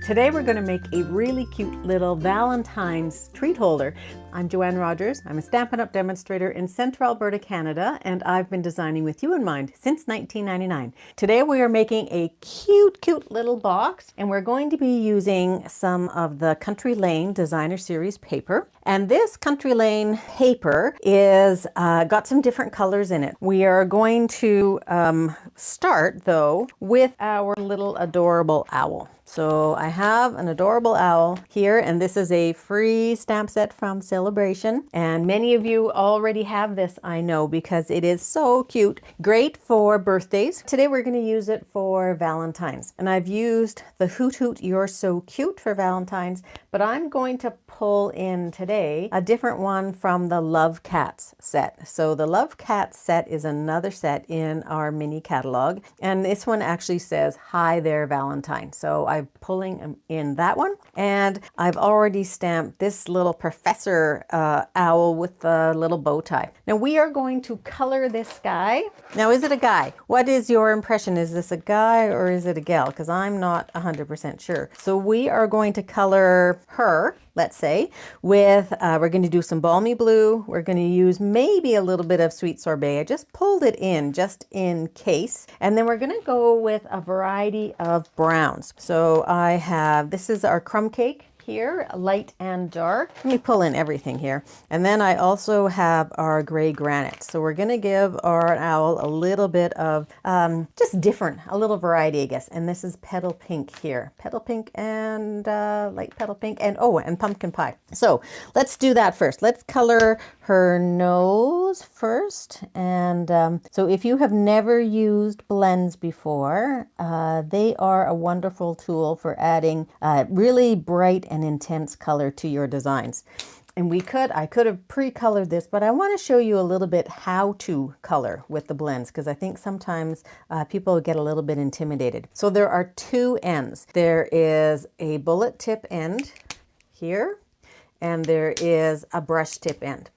Today we're going to make a really cute little Valentine's treat holder. I'm Joanne Rogers. I'm a Stampin' Up! Demonstrator in Central Alberta, Canada, and I've been designing with you in mind since 1999. Today we are making a cute little box, and we're going to be using some of the Country Lane Designer Series paper. And this Country Lane paper is got some different colors in it. We are going to start though with our little adorable owl. So I have an adorable owl here, and this is a free stamp set from Celebration. And many of you already have this, I know, because it is so cute. Great for birthdays. Today we're going to use it for Valentine's. And I've used the Hoot Hoot You're So Cute for Valentine's, but I'm going to pull in today a different one from the Love Cats set. So the Love Cats set is another set in our mini catalog. And this one actually says, "Hi there, Valentine." So I'm pulling in that one, and I've already stamped this little professor owl with the little bow tie. Now we are going to color this guy. Now, is it a guy? What is your impression? Is this a guy or is it a gal? Because I'm not 100% sure. So we are going to color her, let's say, with, we're going to do some balmy blue. We're going to use maybe a little bit of sweet sorbet. I just pulled it in just in case. And then we're going to go with a variety of browns. So I have, this is our crumb cake here, light and dark. Let me pull in everything here. And then I also have our gray granite. So we're going to give our owl a little bit of just different, a little variety, I guess. And this is petal pink here. Petal pink and light petal pink and and pumpkin pie. So let's do that first. Let's color her nose first. And so if you have never used blends before, they are a wonderful tool for adding really bright and intense color to your designs. And I could have pre-colored this, but I want to show you a little bit how to color with the blends, because I think sometimes people get a little bit intimidated. So there are two ends. There is a bullet tip end here, and there is a brush tip end.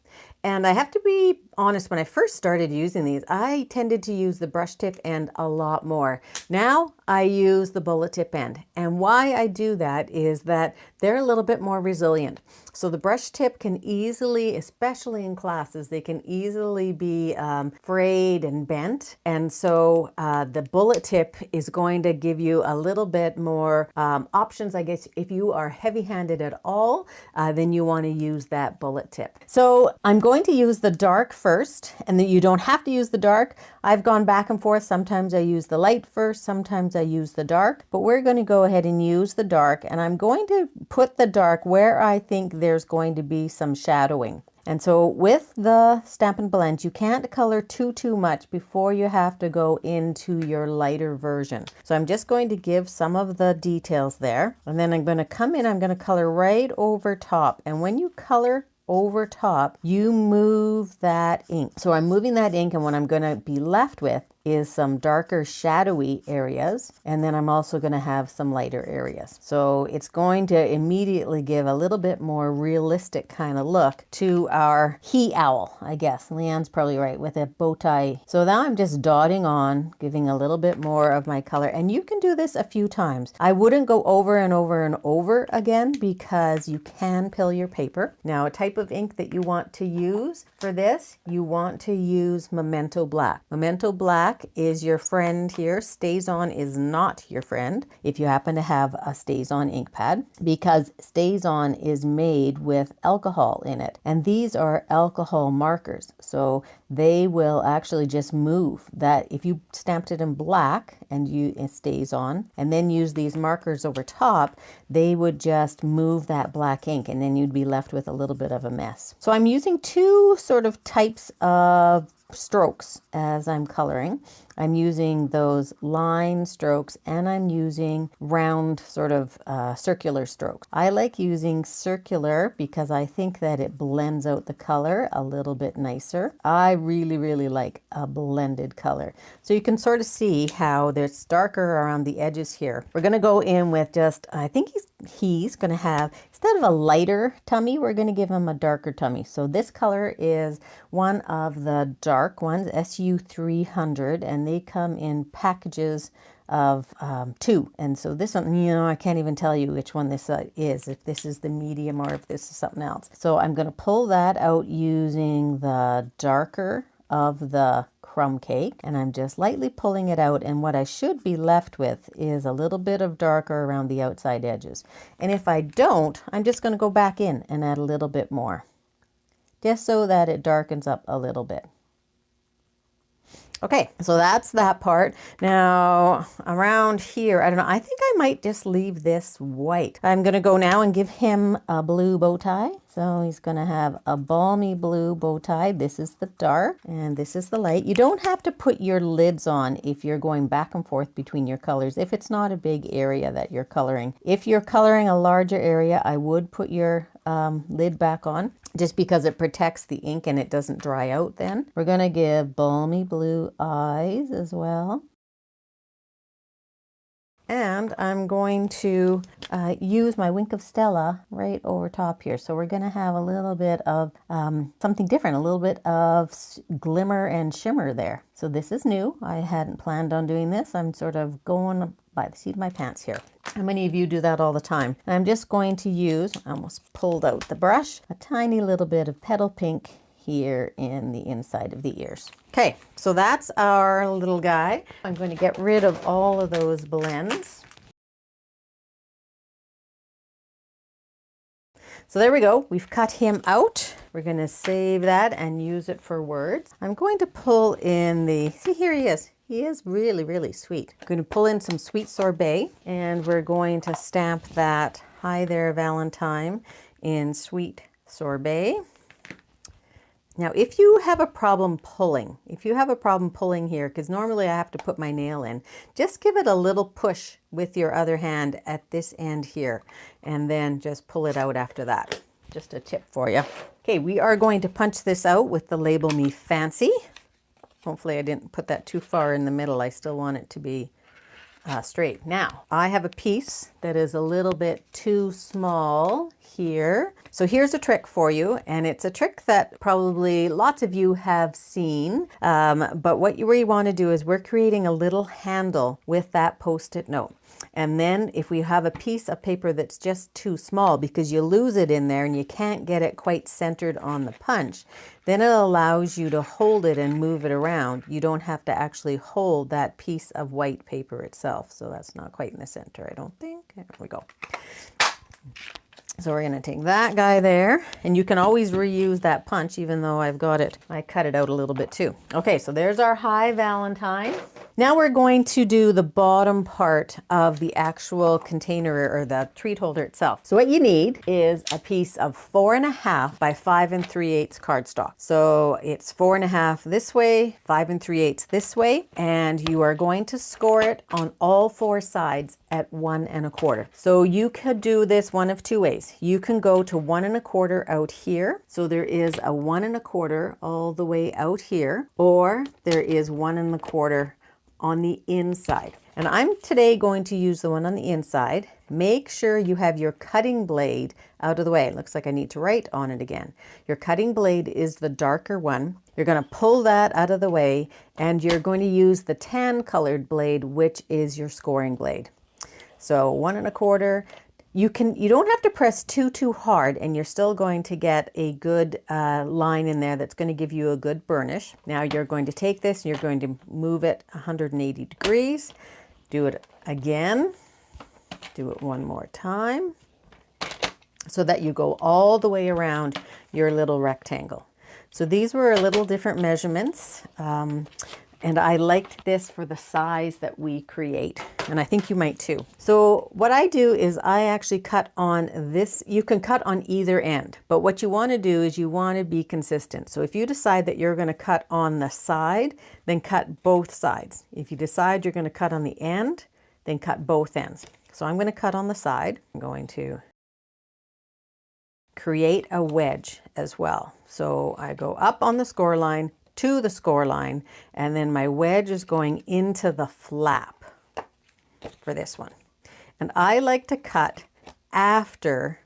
And I have to be honest, when I first started using these, I tended to use the brush tip end a lot more. Now I use the bullet tip end. And why I do that is that they're a little bit more resilient. So the brush tip can easily, especially in classes, they can easily be frayed and bent. And so the bullet tip is going to give you a little bit more options, I guess. If you are heavy-handed at all, then you want to use that bullet tip. So I'm going to use the dark first, and then you don't have to use the dark. I've gone back and forth. Sometimes I use the light first, sometimes I use the dark, but we're going to go ahead and use the dark, and I'm going to put the dark where I think there's going to be some shadowing. And so with the Stampin' Blends, you can't color too much before you have to go into your lighter version. So I'm just going to give some of the details there, and then I'm going to come in, I'm going to color right over top. And when you color over top, you move that ink. So I'm moving that ink, and what I'm going to be left with is some darker shadowy areas, and then I'm also going to have some lighter areas. So it's going to immediately give a little bit more realistic kind of look to our he owl, I guess. Leanne's probably right, with a bow tie. So now I'm just dotting on, giving a little bit more of my color, and you can do this a few times. I wouldn't go over and over and over again, because you can pill your paper. Now, a type of ink that you want to use for this, you want to use Memento Black. Memento Black is your friend here. StazOn is not your friend if you happen to have a StazOn ink pad, because StazOn is made with alcohol in it, and these are alcohol markers, so they will actually just move that. If you stamped it in black and it stays on, and then use these markers over top, they would just move that black ink, and then you'd be left with a little bit of a mess. So I'm using two sort of types of strokes as I'm coloring. I'm using those line strokes, and I'm using round sort of circular strokes. I like using circular because I think that it blends out the color a little bit nicer. I really like a blended color. So you can sort of see how there's darker around the edges here. We're going to go in with just, I think he's going to have, instead of a lighter tummy, we're going to give him a darker tummy. So this color is one of the dark ones, SU300, and they come in packages of 2. And so this one, you know, I can't even tell you which one this is, if this is the medium or if this is something else. So I'm going to pull that out using the darker of the crumb cake, and I'm just lightly pulling it out, and what I should be left with is a little bit of darker around the outside edges. And if I don't, I'm just going to go back in and add a little bit more, just so that it darkens up a little bit. Okay, so that's that part. Now around here, I don't know, I think I might just leave this white. I'm gonna go now and give him a blue bow tie. So he's gonna have a balmy blue bow tie. This is the dark and this is the light. You don't have to put your lids on if you're going back and forth between your colors, if it's not a big area that you're coloring. If you're coloring a larger area, I would put your lid back on, just because it protects the ink and it doesn't dry out then. We're going to give balmy blue eyes as well. And I'm going to use my Wink of Stella right over top here. So we're going to have a little bit of something different, a little bit of glimmer and shimmer there. So this is new. I hadn't planned on doing this. I'm sort of going by the seat of my pants here. How many of you do that all the time? And I'm just going to use, I almost pulled out the brush, a tiny little bit of petal pink here in the inside of the ears. Okay, so that's our little guy. I'm going to get rid of all of those blends. So there we go. We've cut him out. We're going to save that and use it for words. I'm going to pull in the, see, here he is. He is really, really sweet. I'm going to pull in some Sweet Sorbet, and we're going to stamp that Hi There Valentine in Sweet Sorbet. Now, if you have a problem pulling, here, because normally I have to put my nail in, just give it a little push with your other hand at this end here, and then just pull it out after that. Just a tip for you. Okay, we are going to punch this out with the Label Me Fancy. Hopefully I didn't put that too far in the middle. I still want it to be straight. Now, I have a piece that is a little bit too small here. So here's a trick for you, and it's a trick that probably lots of you have seen, but what you really want to do is we're creating a little handle with that Post-it note. And then if we have a piece of paper that's just too small because you lose it in there and you can't get it quite centered on the punch, then it allows you to hold it and move it around. You don't have to actually hold that piece of white paper itself. So that's not quite in the center, I don't think. There we go. So we're going to take that guy there, and you can always reuse that punch, even though I've got it, I cut it out a little bit too. Okay, so there's our Hi Valentine. Now we're going to do the bottom part of the actual container or the treat holder itself. So what you need is a piece of 4.5 by 5 3/8 cardstock. So it's 4.5 this way, 5 3/8 this way, and you are going to score it on all 4 sides at 1 1/4. So you could do this one of 2 ways. You can go to 1 1/4 out here. So there is a 1 1/4 all the way out here, or there is 1 1/4 on the inside. And I'm today going to use the one on the inside. Make sure you have your cutting blade out of the way. It looks like I need to write on it again. Your cutting blade is the darker one. You're going to pull that out of the way, and you're going to use the tan colored blade, which is your scoring blade. So 1 1/4. You don't have to press too hard, and you're still going to get a good line in there that's going to give you a good burnish. Now you're going to take this and you're going to move it 180 degrees. Do it again. Do it one more time so that you go all the way around your little rectangle. So these were a little different measurements. And I liked this for the size that we create, and I think you might too. So what I do is I actually cut on this. You can cut on either end, but what you want to do is you want to be consistent. So if you decide that you're going to cut on the side, then cut both sides. If you decide you're going to cut on the end, then cut both ends. So I'm going to cut on the side. I'm going to create a wedge as well. So I go up on the score line, to the score line, and then my wedge is going into the flap for this one. And I like to cut after,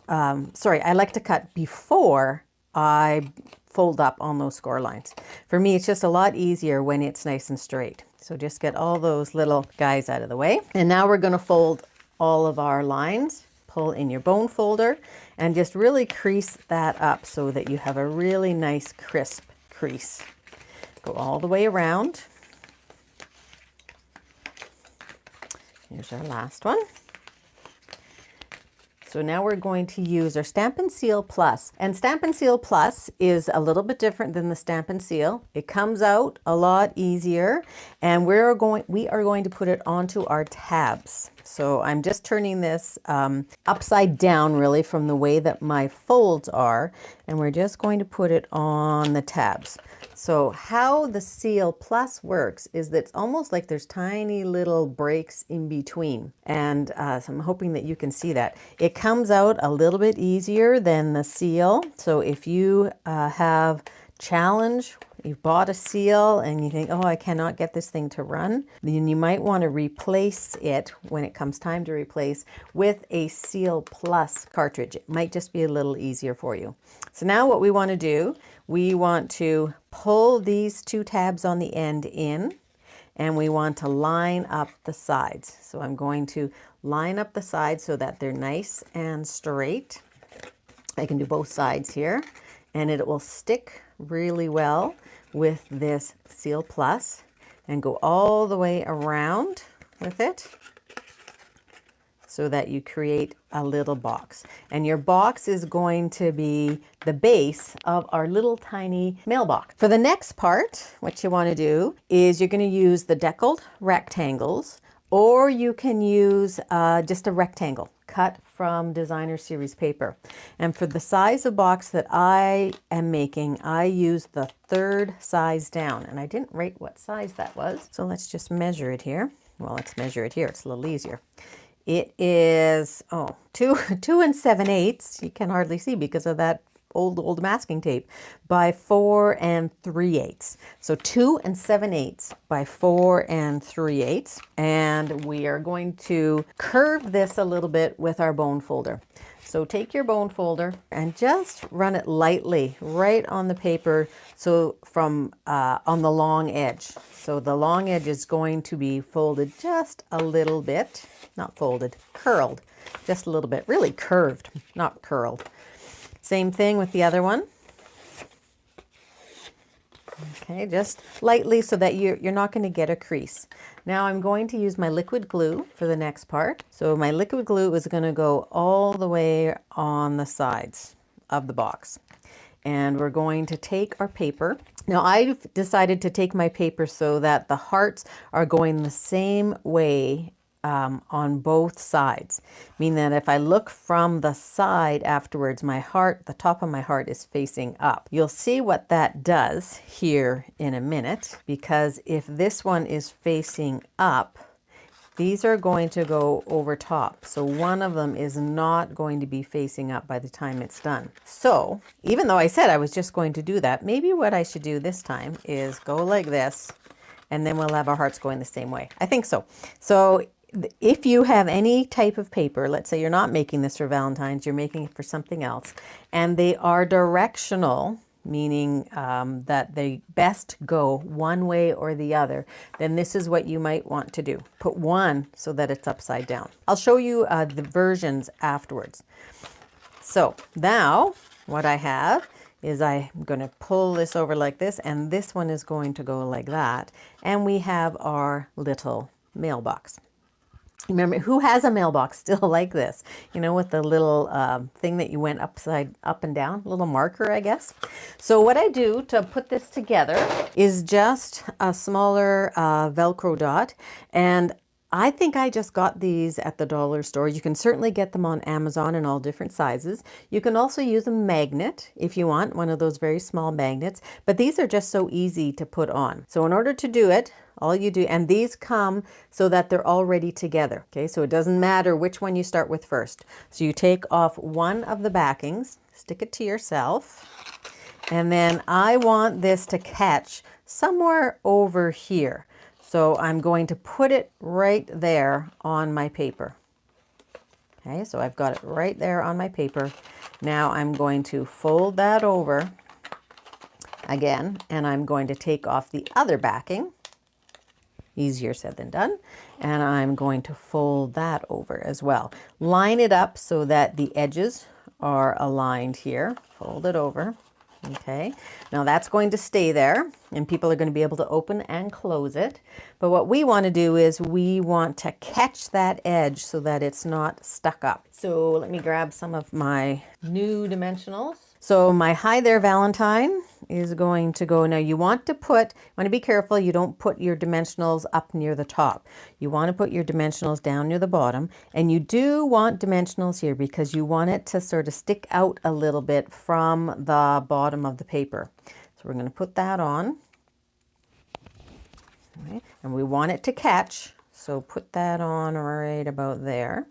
I like to cut before I fold up on those score lines. For me, it's just a lot easier when it's nice and straight. So just get all those little guys out of the way. And now we're going to fold all of our lines. Pull in your bone folder and just really crease that up so that you have a really nice crisp crease. Go all the way around. Here's our last one. So now we're going to use our Stampin' Seal Plus. And Stampin' Seal Plus is a little bit different than the Stampin' Seal. It comes out a lot easier, and we are going to put it onto our tabs. So I'm just turning this upside down really from the way that my folds are, and we're just going to put it on the tabs. So how the Seal Plus works is that it's almost like there's tiny little breaks in between. And so I'm hoping that you can see that. It comes out a little bit easier than the Seal. So if you have challenge, you've bought a Seal and you think, oh, I cannot get this thing to run, then you might want to replace it when it comes time to replace with a Seal Plus cartridge. It might just be a little easier for you. So now what we want to do, we want to pull these two tabs on the end in, and we want to line up the sides. So I'm going to line up the sides so that they're nice and straight. I can do both sides here, and it will stick really well with this Seal Plus, and go all the way around with it so that you create a little box. And your box is going to be the base of our little tiny mailbox. For the next part, what you want to do is you're going to use the deckled rectangles, or you can use just a rectangle cut from Designer Series paper. And for the size of box that I am making, I use the 3rd size down, and I didn't write what size that was. So let's just measure it here. Well, let's measure it here. It's a little easier. It is, 2 7/8. You can hardly see because of that old masking tape, by 4 3/8. So 2 7/8 by 4 3/8. And we are going to curve this a little bit with our bone folder. So take your bone folder and just run it lightly right on the paper, so from on the long edge. So the long edge is going to be folded just a little bit, not folded, curled, just a little bit, really curved, not curled. Same thing with the other one. Okay, just lightly so that you're not going to get a crease. Now I'm going to use my liquid glue for the next part. So my liquid glue is going to go all the way on the sides of the box. And we're going to take our paper. Now I've decided to take my paper so that the hearts are going the same way on both sides, meaning that if I look from the side afterwards, my heart, the top of my heart is facing up. You'll see what that does here in a minute, because if this one is facing up, these are going to go over top. So one of them is not going to be facing up by the time it's done. So even though I said I was just going to do that, maybe what I should do this time is go like this, and then we'll have our hearts going the same way. I think so. So if you have any type of paper, let's say you're not making this for Valentine's, you're making it for something else, and they are directional, meaning that they best go one way or the other, then this is what you might want to do. Put one so that it's upside down. I'll show you the versions afterwards. So now what I have is I'm going to pull this over like this, and this one is going to go like that. And we have our little mailbox. Remember, who has a mailbox still like this? You know, with the little thing that you went up and down, little marker, I guess. So what I do to put this together is just a smaller Velcro dot. And I think I just got these at the dollar store. You can certainly get them on Amazon in all different sizes. You can also use a magnet if you want, one of those very small magnets. But these are just so easy to put on. So in order to do it, all you do, and these come so that they're already together. Okay, so it doesn't matter which one you start with first. So you take off one of the backings, stick it to yourself, and then I want this to catch somewhere over here. So I'm going to put it right there on my paper. Okay, so I've got it right there on my paper. Now I'm going to fold that over again, and I'm going to take off the other backing. Easier said than done. And I'm going to fold that over as well. Line it up so that the edges are aligned here. Fold it over. Okay, now that's going to stay there and people are going to be able to open and close it. But what we want to do is we want to catch that edge so that it's not stuck up. So let me grab some of my new dimensionals. So my Hi There Valentine is going to go, now you want to be careful you don't put your dimensionals up near the top. You want to put your dimensionals down near the bottom, and you do want dimensionals here because you want it to sort of stick out a little bit from the bottom of the paper. So we're going to put that on. Okay. And we want it to catch, so put that on right about there.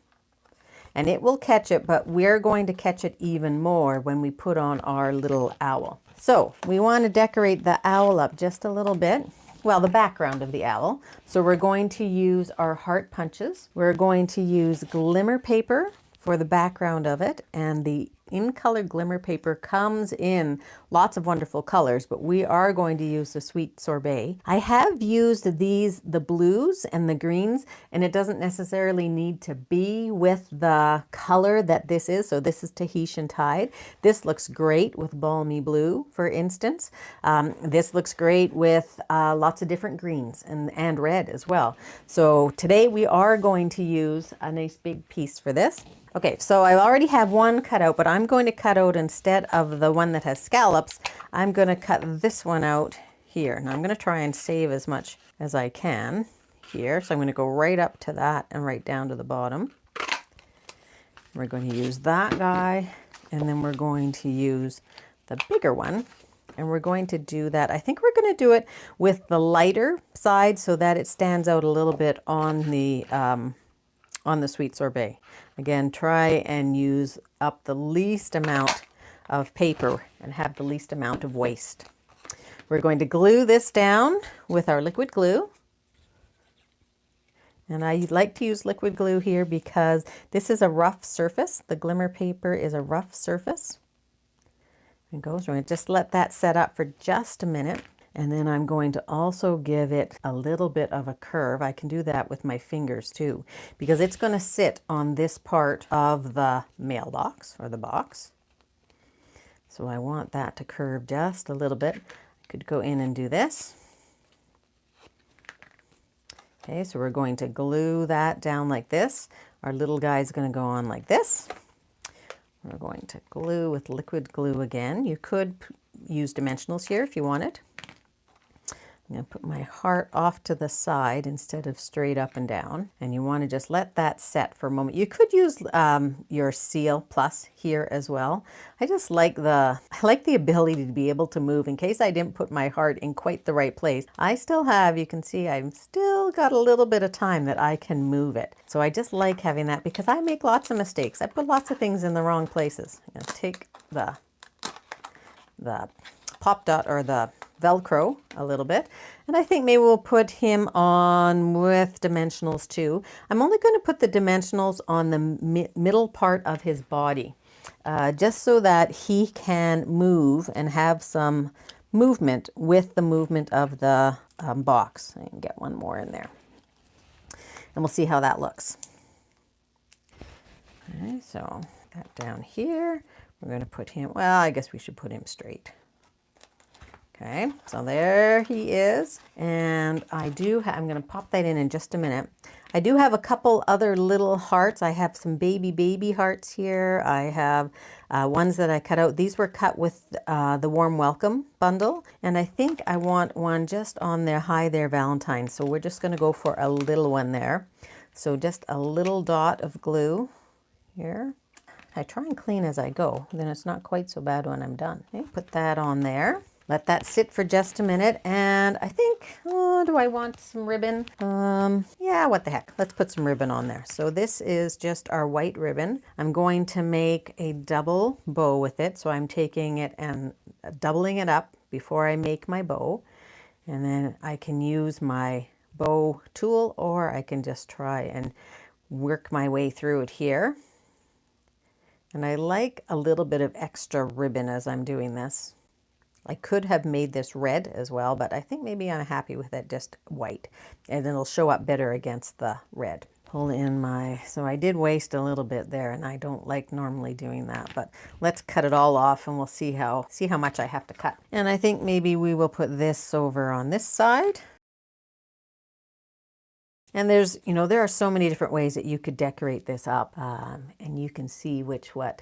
And it will catch it, but we're going to catch it even more when we put on our little owl. So we want to decorate the owl up just a little bit. Well, the background of the owl. So we're going to use our heart punches. We're going to use glimmer paper for the background of it, and the in color glimmer paper comes in lots of wonderful colors, but we are going to use the Sweet Sorbet. I have used the blues and the greens, and it doesn't necessarily need to be with the color that this is. So this is Tahitian Tide. This looks great with balmy blue, for instance. This looks great with lots of different greens and red as well. So today we are going to use a nice big piece for this. Okay, so I already have one cut out, but I'm going to cut out, instead of the one that has scallops, I'm going to cut this one out here. Now I'm going to try and save as much as I can here. So I'm going to go right up to that and right down to the bottom. We're going to use that guy, and then we're going to use the bigger one. And we're going to do that. I think we're going to do it with the lighter side so that it stands out a little bit on the Sweet Sorbet. Again, try and use up the least amount of paper and have the least amount of waste. We're going to glue this down with our liquid glue. And I like to use liquid glue here because this is a rough surface. The glimmer paper is a rough surface. We're going to just let that set up for just a minute. And then I'm going to also give it a little bit of a curve. I can do that with my fingers too, because it's going to sit on this part of the mailbox or the box. So I want that to curve just a little bit. I could go in and do this. Okay, so we're going to glue that down like this. Our little guy is going to go on like this. We're going to glue with liquid glue again. You could use dimensionals here if you wanted. I'm going to put my heart off to the side instead of straight up and down. And you want to just let that set for a moment. You could use your Seal Plus here as well. I like the ability to be able to move in case I didn't put my heart in quite the right place. I still have, you can see I've still got a little bit of time that I can move it. So I just like having that because I make lots of mistakes. I put lots of things in the wrong places. I'm going to take the Pop Dot or the Velcro a little bit, and I think maybe we'll put him on with dimensionals too. I'm only going to put the dimensionals on the middle part of his body, just so that he can move and have some movement with the movement of the box. I can get one more in there, and we'll see how that looks. Okay, so that down here, we're going to put him, well, I guess we should put him straight. Okay, so there he is, and I'm going to pop that in just a minute. I do have a couple other little hearts. I have some baby hearts here. I have ones that I cut out. These were cut with the Warm Welcome bundle, and I think I want one just on there, Hi There Valentine. So we're just going to go for a little one there. So just a little dot of glue here. I try and clean as I go, then it's not quite so bad when I'm done. Okay, put that on there. Let that sit for just a minute, and I think, do I want some ribbon? Yeah, what the heck. Let's put some ribbon on there. So this is just our white ribbon. I'm going to make a double bow with it, so I'm taking it and doubling it up before I make my bow, and then I can use my bow tool, or I can just try and work my way through it here. And I like a little bit of extra ribbon as I'm doing this. I could have made this red as well, but I think maybe I'm happy with it just white, and it'll show up better against the red. Pull in my, so I did waste a little bit there, and I don't like normally doing that, but let's cut it all off and we'll see how much I have to cut. And I think maybe we will put this over on this side. And there's, you know, there are so many different ways that you could decorate this up, and you can see which one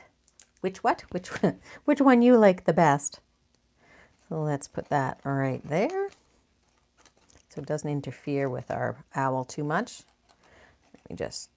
you like the best. So let's put that right there, so it doesn't interfere with our owl too much. Let me just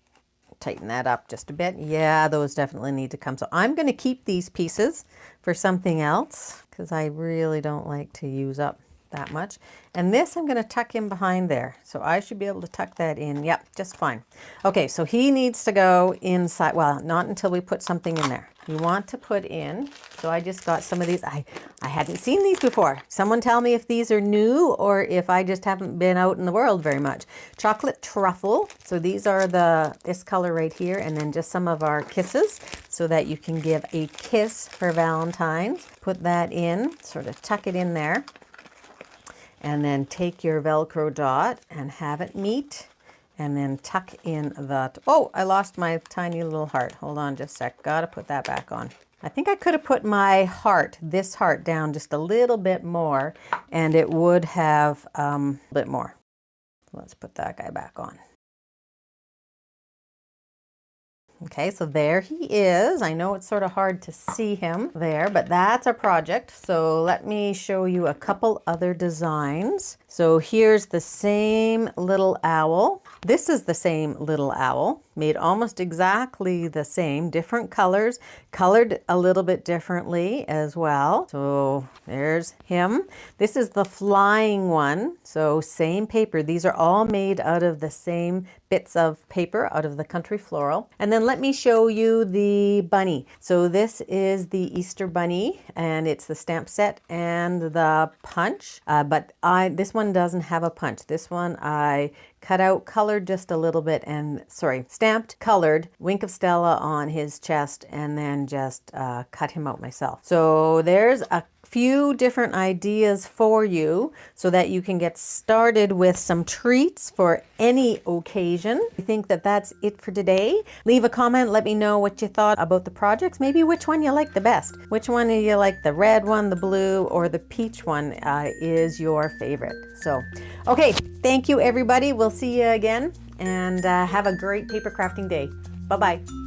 tighten that up just a bit. Yeah, those definitely need to come. So I'm going to keep these pieces for something else because I really don't like to use up that much. And this I'm going to tuck in behind there. So I should be able to tuck that in. Yep, just fine. Okay, so he needs to go inside. Well, not until we put something in there. You want to put in, so I just got some of these. I hadn't seen these before. Someone tell me if these are new or if I just haven't been out in the world very much. Chocolate truffle. So these are this color right here, and then just some of our kisses so that you can give a kiss for Valentine's. Put that in, sort of tuck it in there. And then take your Velcro dot and have it meet, and then tuck in the, oh, I lost my tiny little heart. Hold on just a sec, gotta put that back on. I think I could have put my heart, this heart, down just a little bit more, and it would have a bit more. Let's put that guy back on. Okay, so there he is. I know it's sort of hard to see him there, but that's our project. So let me show you a couple other designs. So here's the same little owl. This is the same little owl, made almost exactly the same, different colors, colored a little bit differently as well. So there's him. This is the flying one. So same paper. These are all made out of the same bits of paper out of the Country Floral. And then let me show you the bunny. So this is the Easter bunny, and it's the stamp set and the punch. But this one doesn't have a punch. This one I cut out, colored just a little bit, and stamped, colored Wink of Stella on his chest, and then just cut him out myself. So there's a few different ideas for you so that you can get started with some treats for any occasion. I think that that's it for today. Leave a comment, let me know what you thought about the projects, maybe which one you like the best. Which one do you like, the red one, the blue, or the peach one is your favorite. So, okay, thank you everybody. We'll see you again, and have a great paper crafting day. Bye-bye.